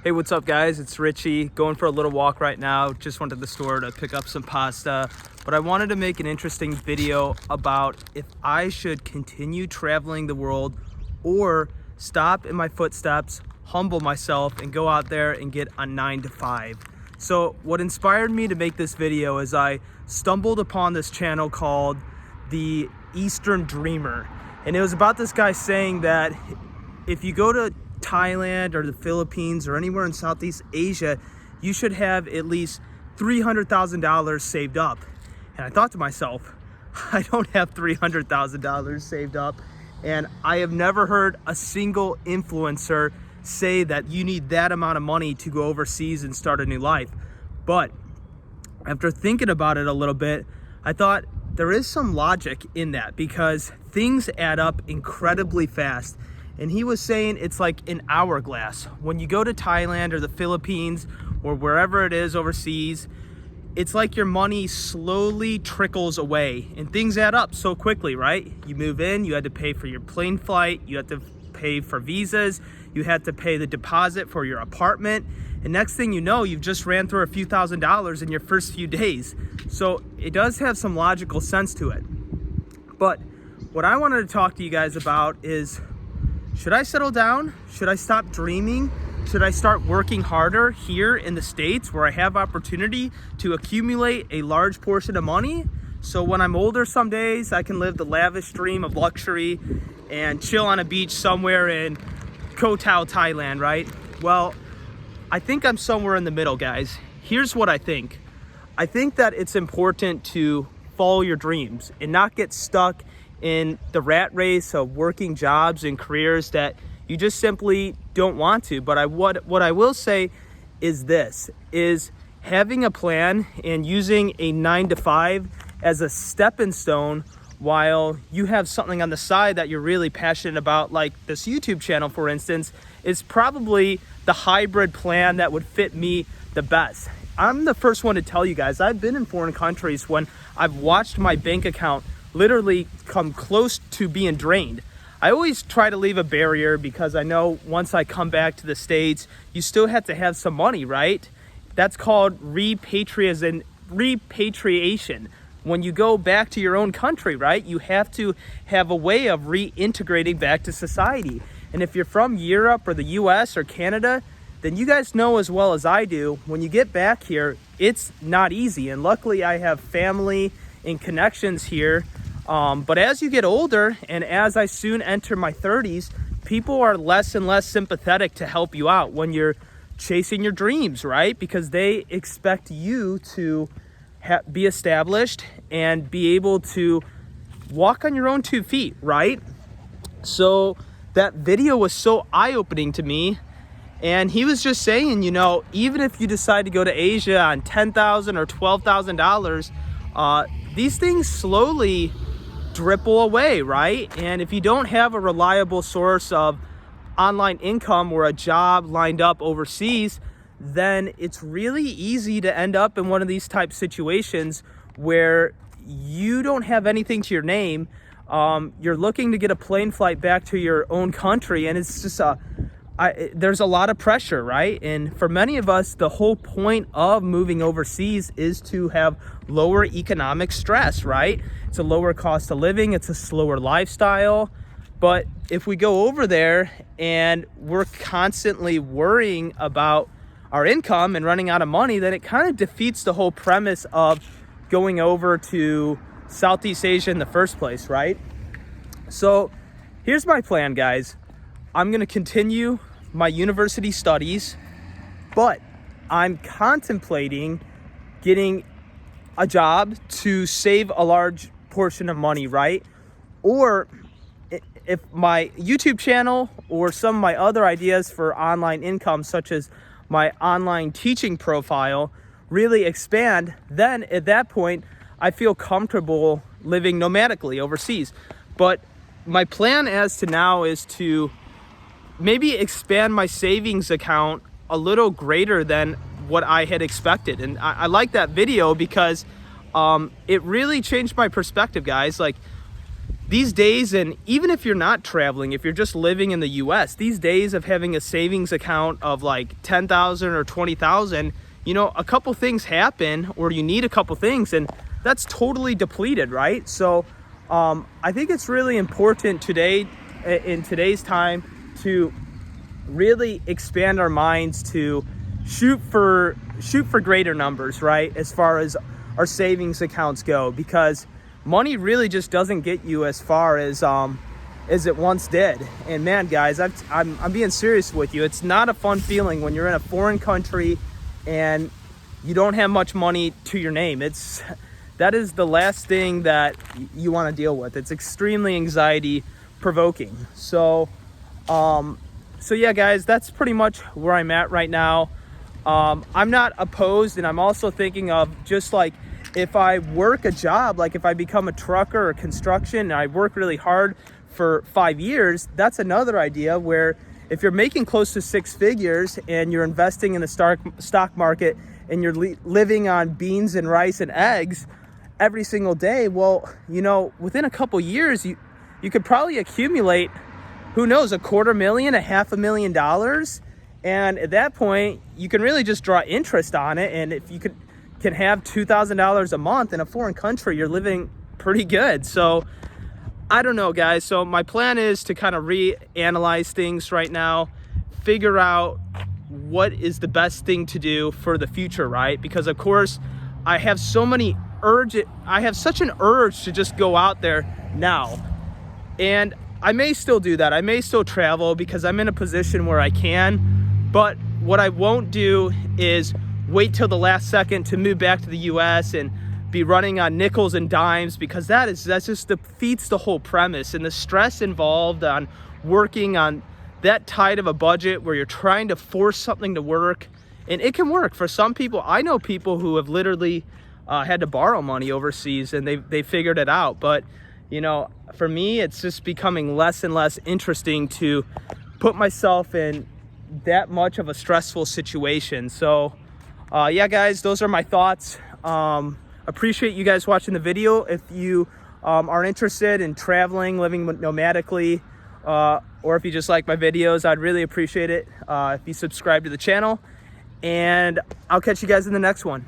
Hey, what's up guys? It's Richie, going for a little walk right now. Just went to the store to pick up some pasta, but I wanted to make an interesting video about if I should continue traveling the world or stop in my footsteps, humble myself, and go out there and get a 9-to-5. So what inspired me to make this video is I stumbled upon this channel called The Eastern Dreamer. And it was about this guy saying that if you go to Thailand or the Philippines or anywhere in Southeast Asia, you should have at least $300,000 saved up. And I thought to myself, I don't have $300,000 saved up, and I have never heard a single influencer say that you need that amount of money to go overseas and start a new life. But after thinking about it a little bit, I thought there is some logic in that because things add up incredibly fast. And he was saying it's like an hourglass. When you go to Thailand or the Philippines or wherever it is overseas, it's like your money slowly trickles away and things add up so quickly, right? You move in, you had to pay for your plane flight, you had to pay for visas, you had to pay the deposit for your apartment, and next thing you know, you've just ran through a few $1,000s in your first few days. So it does have some logical sense to it. But what I wanted to talk to you guys about is, should I settle down? Should I stop dreaming? Should I start working harder here in the States where I have opportunity to accumulate a large portion of money? So when I'm older some days, I can live the lavish dream of luxury and chill on a beach somewhere in Koh Tao, Thailand, right? Well, I think I'm somewhere in the middle, guys. Here's what I think. I think that it's important to follow your dreams and not get stuck in the rat race of working jobs and careers that you just simply don't want to. But what I will say is this, is having a plan and using a 9-to-5 as a stepping stone while you have something on the side that you're really passionate about, like this YouTube channel, for instance, is probably the hybrid plan that would fit me the best. I'm the first one to tell you guys, I've been in foreign countries when I've watched my bank account literally come close to being drained. I always try to leave a barrier because I know once I come back to the States, you still have to have some money, right? That's called repatriation. When you go back to your own country, right? You have to have a way of reintegrating back to society. And if you're from Europe or the US or Canada, then you guys know as well as I do, when you get back here, it's not easy. And luckily I have family and connections here. But as you get older and as I soon enter my 30s, people are less and less sympathetic to help you out when you're chasing your dreams, right? Because they expect you to be established and be able to walk on your own 2 feet, right? So that video was so eye-opening to me. And he was just saying, you know, even if you decide to go to Asia on $10,000 or $12,000, these things slowly dribble away, right? And if you don't have a reliable source of online income or a job lined up overseas, then it's really easy to end up in one of these type situations where you don't have anything to your name. You're looking to get a plane flight back to your own country, and it's just there's a lot of pressure, right? And for many of us, the whole point of moving overseas is to have lower economic stress, right? It's a lower cost of living, it's a slower lifestyle. But if we go over there and we're constantly worrying about our income and running out of money, then it kind of defeats the whole premise of going over to Southeast Asia in the first place, right? So here's my plan, guys. I'm going to continue my university studies, but I'm contemplating getting a job to save a large portion of money, right? Or if my YouTube channel or some of my other ideas for online income, such as my online teaching profile, really expand, then at that point, I feel comfortable living nomadically overseas. But my plan as to now is to maybe expand my savings account a little greater than what I had expected. And I like that video because it really changed my perspective, guys. Like, these days, and even if you're not traveling, if you're just living in the US, these days of having a savings account of like 10,000 or 20,000, you know, a couple things happen, or you need a couple things, and that's totally depleted, right? So I think it's really important today, in today's time, to really expand our minds to shoot for greater numbers, right? As far as our savings accounts go, because money really just doesn't get you as far as it once did. And man, guys, I'm being serious with you. It's not a fun feeling when you're in a foreign country and you don't have much money to your name. That is the last thing that you want to deal with. It's extremely anxiety provoking. So yeah, guys, that's pretty much where I'm at right now. I'm not opposed, and I'm also thinking of just like, if I work a job, like if I become a trucker or construction and I work really hard for 5 years, that's another idea where if you're making close to 6 figures and you're investing in the stock market and you're living on beans and rice and eggs every single day, well, you know, within a couple years, you could probably accumulate, who knows, $250,000, $500,000. And at that point, you can really just draw interest on it. And if you can have $2,000 a month in a foreign country, you're living pretty good. So I don't know, guys. So my plan is to kind of reanalyze things right now, figure out what is the best thing to do for the future, right? Because of course I have such an urge to just go out there now. And I may still do that. I may still travel because I'm in a position where I can, but what I won't do is wait till the last second to move back to the US and be running on nickels and dimes, because that just defeats the whole premise. And the stress involved on working on that tight of a budget where you're trying to force something to work, and it can work for some people. I know people who have literally had to borrow money overseas and they figured it out. But you know, for me, it's just becoming less and less interesting to put myself in that much of a stressful situation. So yeah, guys, those are my thoughts. Appreciate you guys watching the video. If you are interested in traveling, living nomadically, or if you just like my videos, I'd really appreciate it if you subscribe to the channel. And I'll catch you guys in the next one.